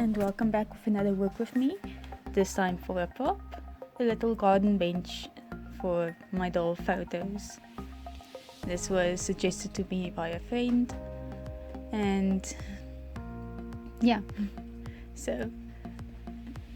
and welcome back with another work with me, this time for a prop, a little garden bench for my doll photos. This was suggested to me by a friend, and yeah, so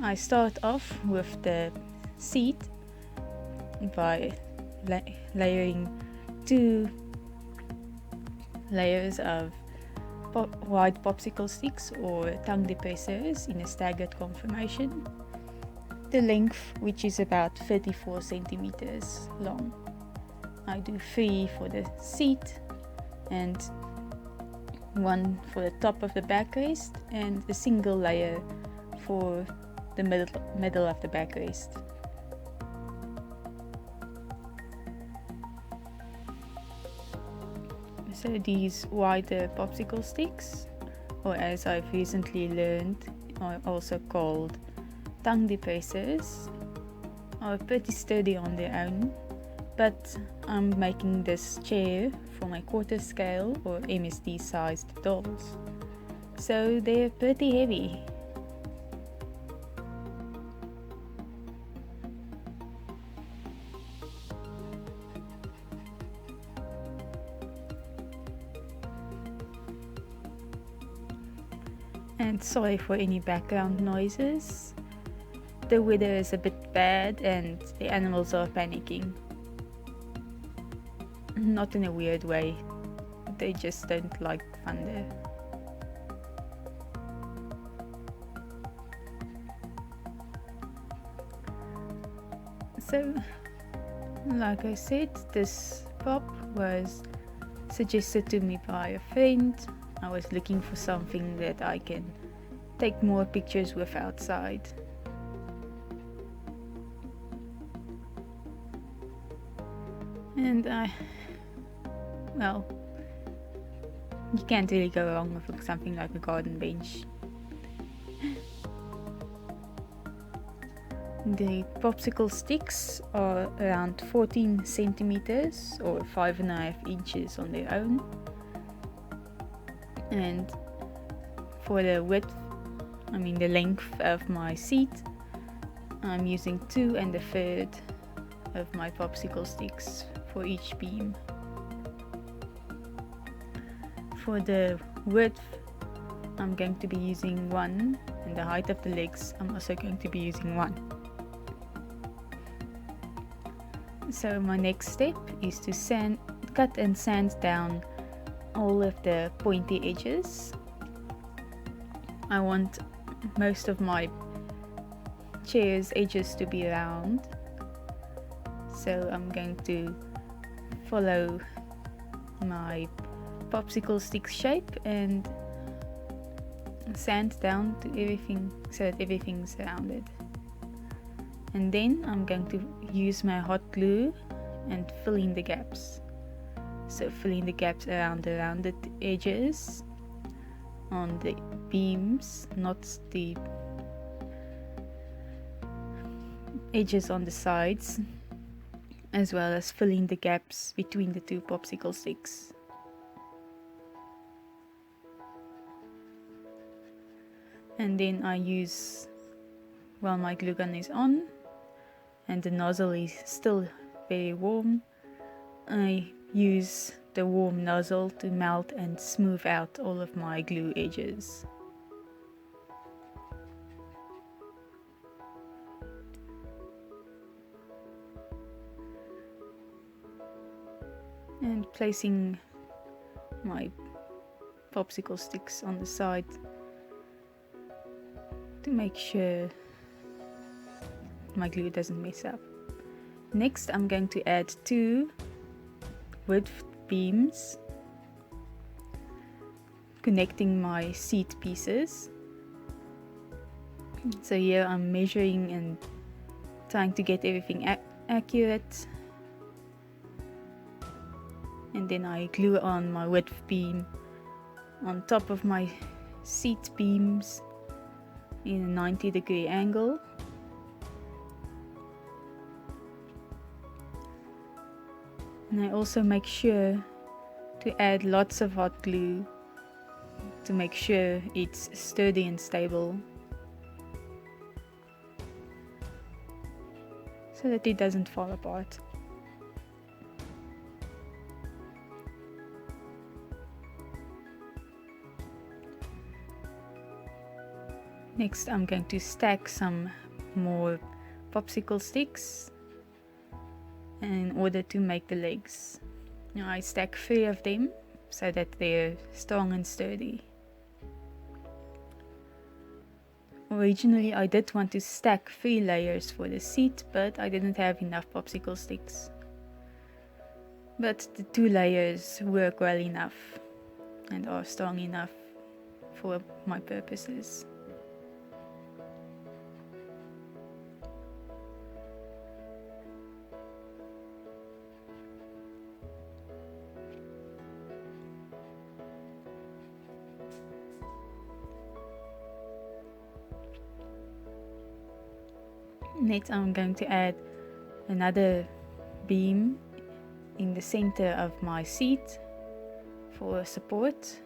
I start off with the seat by layering 2 layers of white popsicle sticks or tongue depressors in a staggered conformation. The length, which is about 34 centimeters long. I do 3 for the seat and 1 for the top of the backrest and a single layer for the middle of the backrest. So these wider popsicle sticks, or as I've recently learned, are also called tongue depressors, are pretty sturdy on their own, but I'm making this chair for my quarter scale or MSD sized dolls, so they're pretty heavy. And sorry for any background noises. The weather is a bit bad and the animals are panicking. Not in a weird way, they just don't like thunder. So, like I said, this prop was suggested to me by a friend. I was looking for something that I can take more pictures with outside. And well, you can't really go wrong with something like a garden bench. The popsicle sticks are around 14 centimeters or 5.5 inches on their own. And for the width, the length of my seat, I'm using 2 1/3 of my popsicle sticks for each beam. For the width, I'm going to be using 1, and the height of the legs, I'm also going to be using 1. So my next step is to cut and sand down all of the pointy edges. I want most of my chair's edges to be round, so I'm going to follow my popsicle stick shape and sand down to everything so that everything's rounded. And then I'm going to use my hot glue and fill in the gaps. So filling the gaps around the rounded edges on the beams, not the edges on the sides, as well as filling the gaps between the 2 popsicle sticks. And then I use, while my glue gun is on and the nozzle is still very warm, I use the warm nozzle to melt and smooth out all of my glue edges. And placing my popsicle sticks on the side to make sure my glue doesn't mess up. Next, I'm going to add 2 width beams connecting my seat pieces. So here I'm measuring and trying to get everything accurate, and then I glue on my width beam on top of my seat beams in a 90-degree angle. And I also make sure to add lots of hot glue to make sure it's sturdy and stable so that it doesn't fall apart. Next I'm going to stack some more popsicle sticks in order to make the legs. Now I stack 3 of them so that they're strong and sturdy. Originally I did want to stack 3 layers for the seat, but I didn't have enough popsicle sticks. But the 2 layers work well enough and are strong enough for my purposes. Next I'm going to add another beam in the center of my seat for support.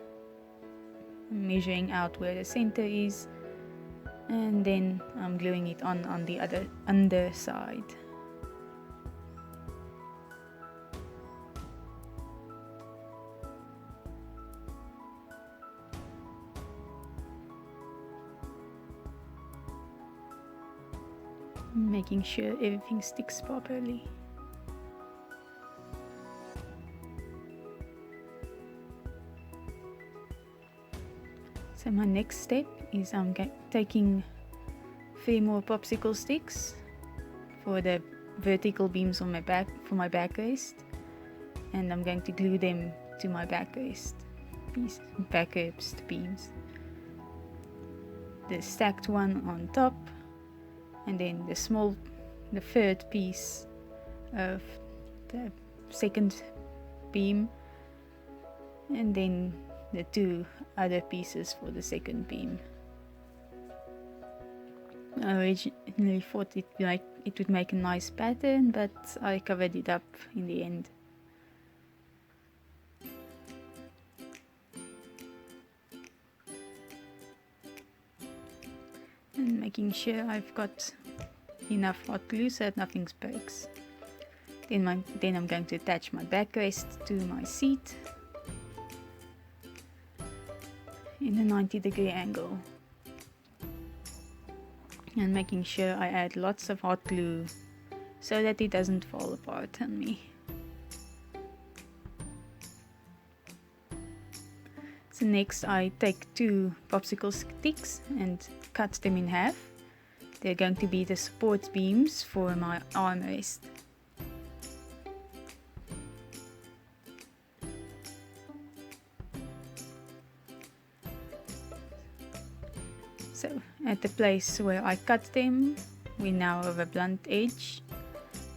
I'm measuring out where the center is, and then I'm gluing it on the other underside. Making sure everything sticks properly. So my next step is I'm taking 3 more popsicle sticks for the vertical beams on my back, for my backrest, and I'm going to glue them to my backrest beams. The stacked one on top, and then the third piece of the second beam, and then the 2 other pieces for the second beam. I originally thought it would make a nice pattern, but I covered it up in the end. And making sure I've got enough hot glue so that nothing breaks. Then I'm going to attach my backrest to my seat in a 90-degree angle, and making sure I add lots of hot glue so that it doesn't fall apart on me. So next I take 2 popsicle sticks and cut them in half. They're going to be the support beams for my armrest. So at the place where I cut them, we now have a blunt edge,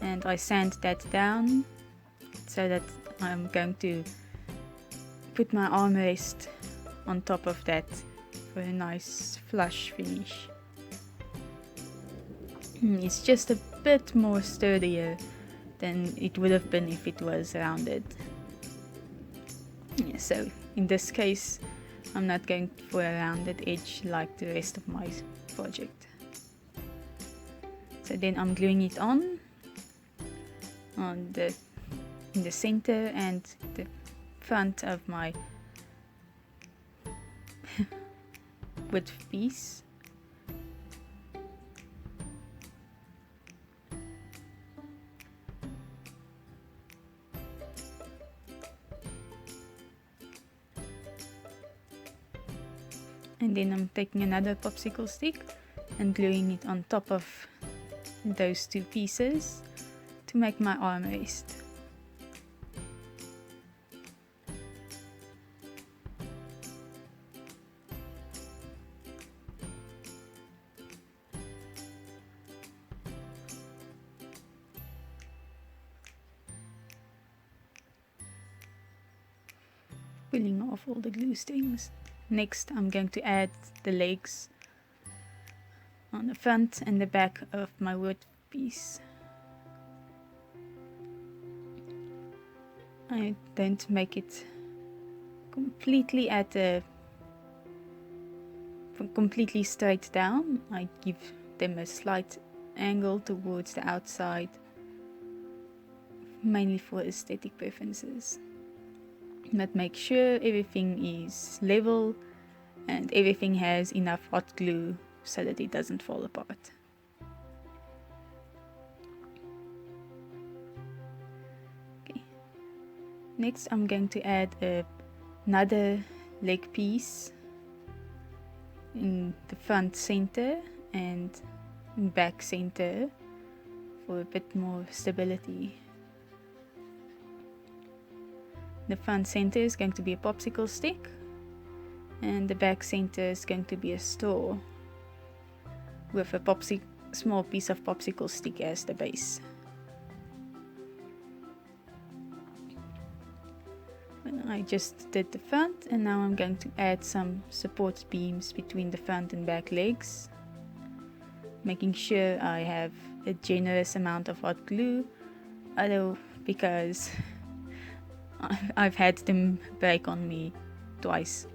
and I sand that down so that I'm going to put my armrest on top of that for a nice flush finish. It's just a bit more sturdier than it would have been if it was rounded. Yeah, so in this case I'm not going for a rounded edge like the rest of my project. So then I'm gluing it in the center and the front of my wood piece. And then I'm taking another popsicle stick and gluing it on top of those 2 pieces to make my armrest. Pulling off all the glue strings. Next I'm going to add the legs on the front and the back of my wood piece. I don't make it completely completely straight down. I give them a slight angle towards the outside, mainly for aesthetic preferences. But make sure everything is level and everything has enough hot glue so that it doesn't fall apart. Okay. Next I'm going to add another leg piece in the front center and back center for a bit more stability. The front center is going to be a popsicle stick and the back center is going to be a straw with a small piece of popsicle stick as the base. And I just did the front, and now I'm going to add some support beams between the front and back legs, making sure I have a generous amount of hot glue, although because I've had them break on me twice.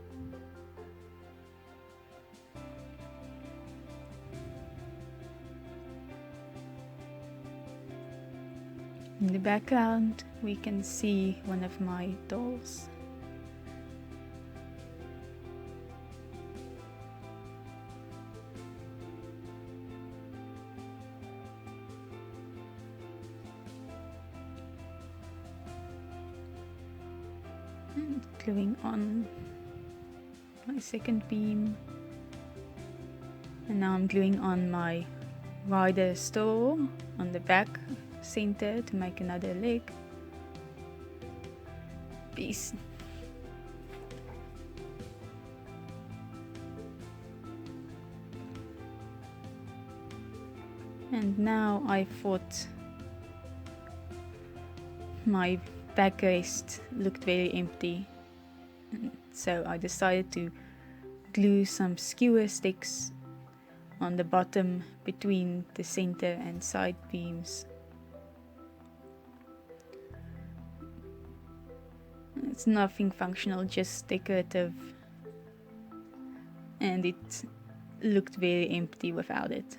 In the background we can see one of my dolls. And gluing on my second beam, and now I'm gluing on my wider straw on the back center to make another leg piece. And now I thought my backrest looked very empty, and so I decided to glue some skewer sticks on the bottom between the center and side beams. It's nothing functional, just decorative, and it looked very empty without it.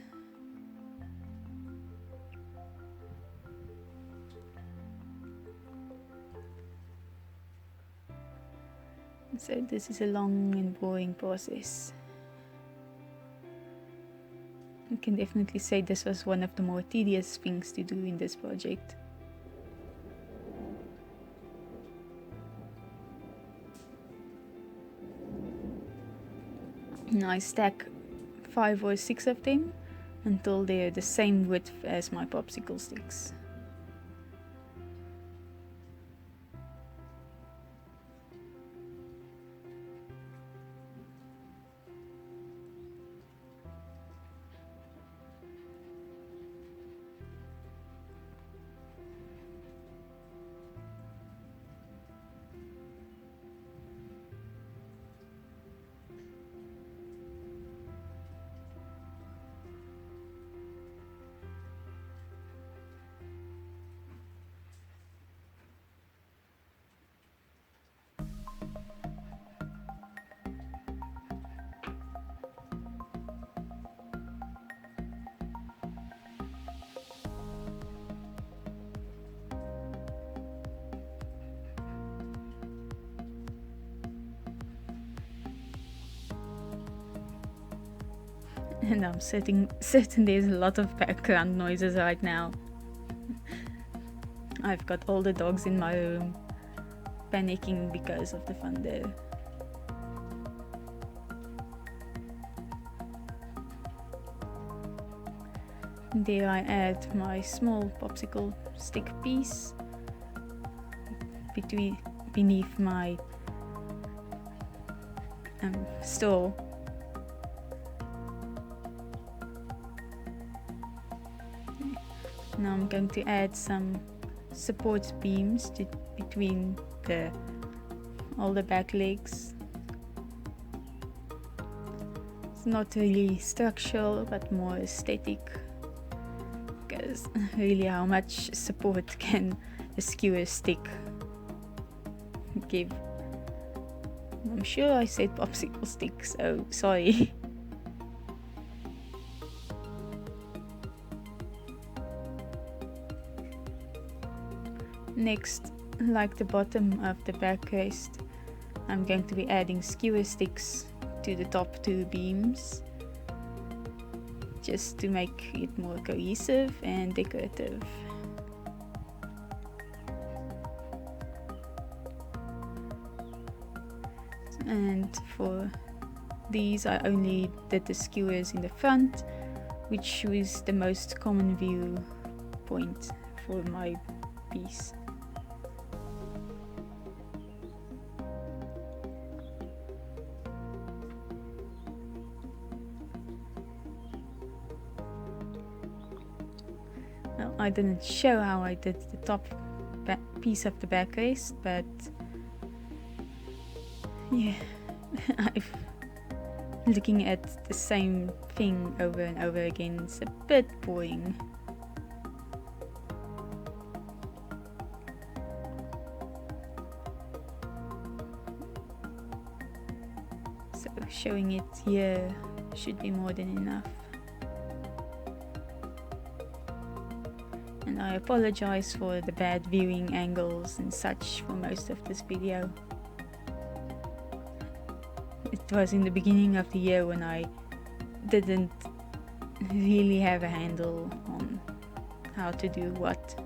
So this is a long and boring process. I can definitely say this was one of the more tedious things to do in this project. Now I stack 5 or 6 of them until they're the same width as my popsicle sticks. And I'm certain there's a lot of background noises right now. I've got all the dogs in my room panicking because of the thunder. There I add my small popsicle stick piece beneath my straw. Now I'm going to add some support beams between all the back legs. It's not really structural but more aesthetic, because really how much support can a skewer stick give? I'm sure I said popsicle stick, so sorry. Next, like the bottom of the backrest, I'm going to be adding skewer sticks to the top two beams, just to make it more cohesive and decorative. And for these I only did the skewers in the front, which was the most common view point for my piece. Well, I didn't show how I did the top piece of the backrest, but yeah, looking at the same thing over and over again is a bit boring. So showing it here should be more than enough. And I apologize for the bad viewing angles and such for most of this video. It was in the beginning of the year when I didn't really have a handle on how to do what.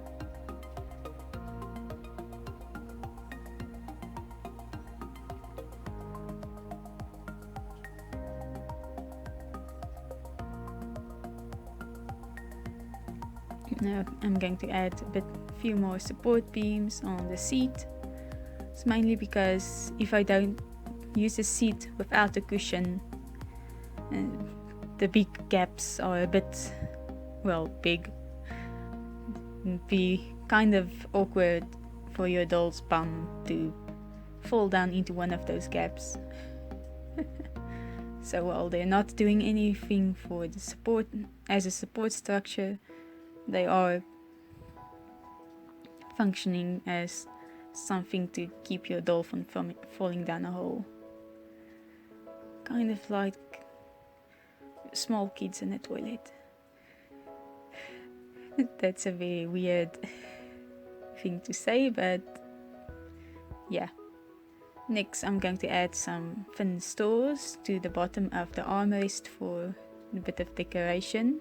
Now I'm going to add a few more support beams on the seat. It's mainly because if I don't use a seat without a cushion, the big gaps are a bit, well, big. It'd be kind of awkward for your doll's bum to fall down into one of those gaps. So while they're not doing anything for the support as a support structure, they are functioning as something to keep your doll from falling down a hole. Kind of like small kids in a toilet. That's a very weird thing to say, but yeah. Next I'm going to add some thin stores to the bottom of the armrest for a bit of decoration.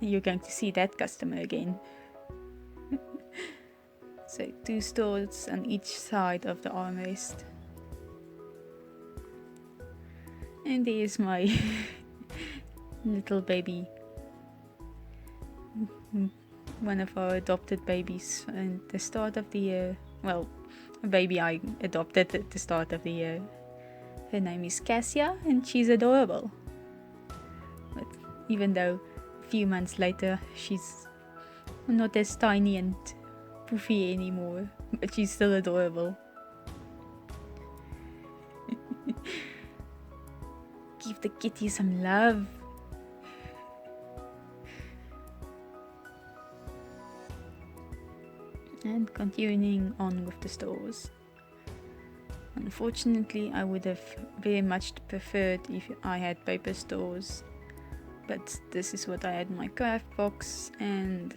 You're going to see that customer again. So 2 stores on each side of the armrest. And there's my little baby. One of our adopted babies at the start of the year. Well, a baby I adopted at the start of the year. Her name is Cassia and she's adorable. But even though a few months later she's not as tiny and poofy anymore, but she's still adorable. Give the kitty some love. And continuing on with the stores. Unfortunately, I would have very much preferred if I had paper stores, but this is what I had in my craft box, and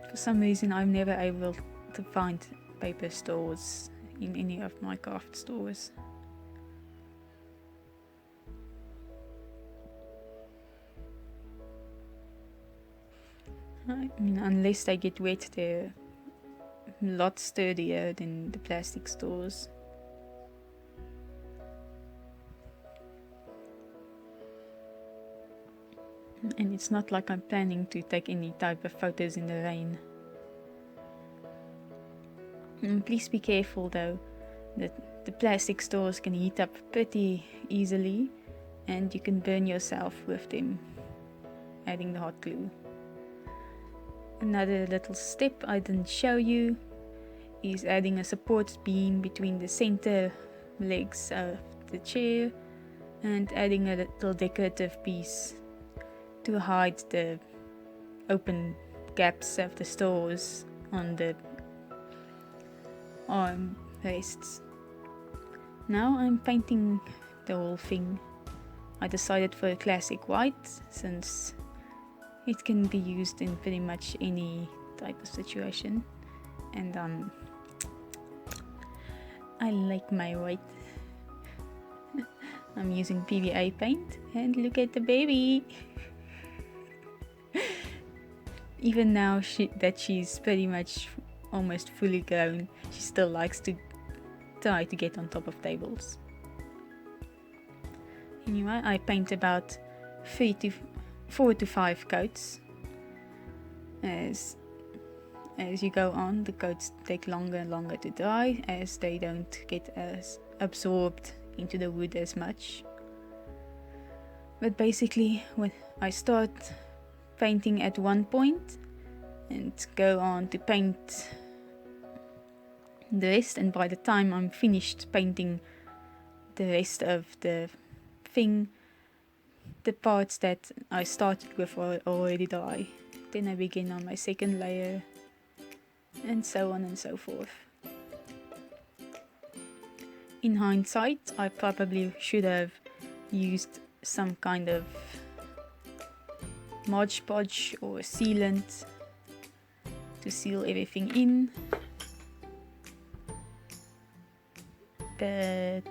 for some reason I'm never able to find paper stores in any of my craft stores. I mean, unless they get wet, they're a lot sturdier than the plastic stores. And it's not like I'm planning to take any type of photos in the rain. And please be careful though, that the plastic stores can heat up pretty easily and you can burn yourself with them, adding the hot glue. Another little step I didn't show you is adding a support beam between the center legs of the chair and adding a little decorative piece to hide the open gaps of the stores on the arm rests. Now I'm painting the whole thing. I decided for a classic white since It can be used in pretty much any type of situation, and I like my white. I'm using PVA paint, and look at the baby. Even now that she's pretty much almost fully grown, she still likes to try to get on top of tables. Anyway, I paint about 4 to 5 coats. As you go on, the coats take longer and longer to dry, as they don't get as absorbed into the wood as much. But basically, when I start painting at one point and go on to paint the rest, and by the time I'm finished painting the rest of the thing, the parts that I started with are already dry. Then I begin on my second layer, and so on and so forth. In hindsight, I probably should have used some kind of Mod Podge or sealant to seal everything in, but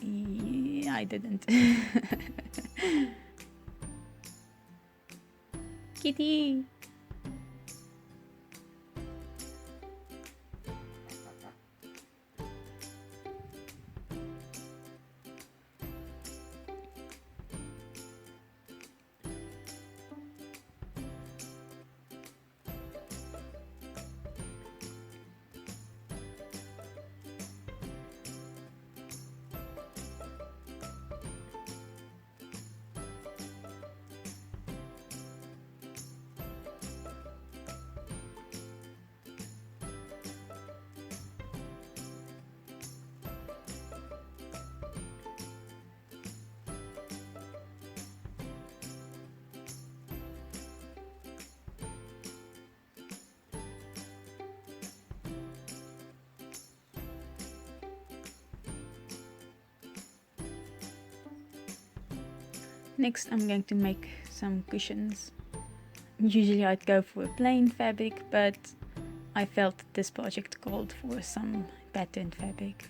yeah, I didn't. Kitty! Next, I'm going to make some cushions. Usually I'd go for a plain fabric, but I felt this project called for some patterned fabric.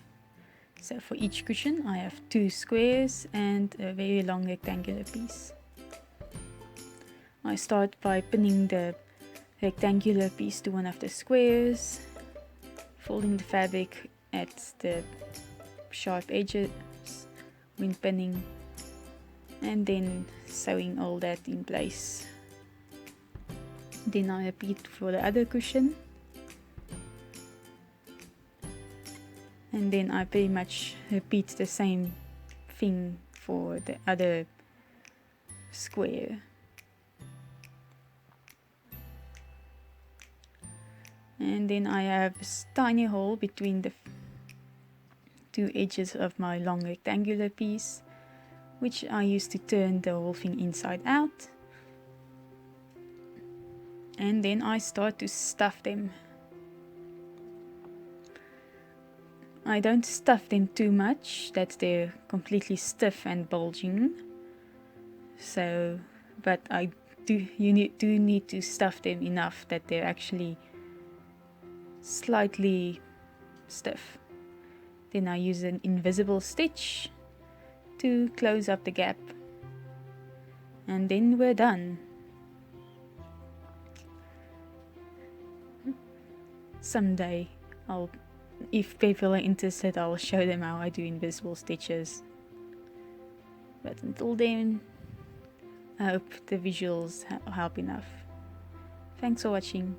So for each cushion I have 2 squares and a very long rectangular piece. I start by pinning the rectangular piece to one of the squares, folding the fabric at the sharp edges when pinning, and then sewing all that in place. Then I repeat for the other cushion, and then I pretty much repeat the same thing for the other square. And then I have a tiny hole between the 2 edges of my long rectangular piece, which I use to turn the whole thing inside out. And then I start to stuff them. I don't stuff them too much that they're completely stiff and bulging. So, but do need to stuff them enough that they're actually slightly stiff. Then I use an invisible stitch to close up the gap, and then we're done. Someday, if people are interested, I'll show them how I do invisible stitches. But until then, I hope the visuals help enough. Thanks for watching.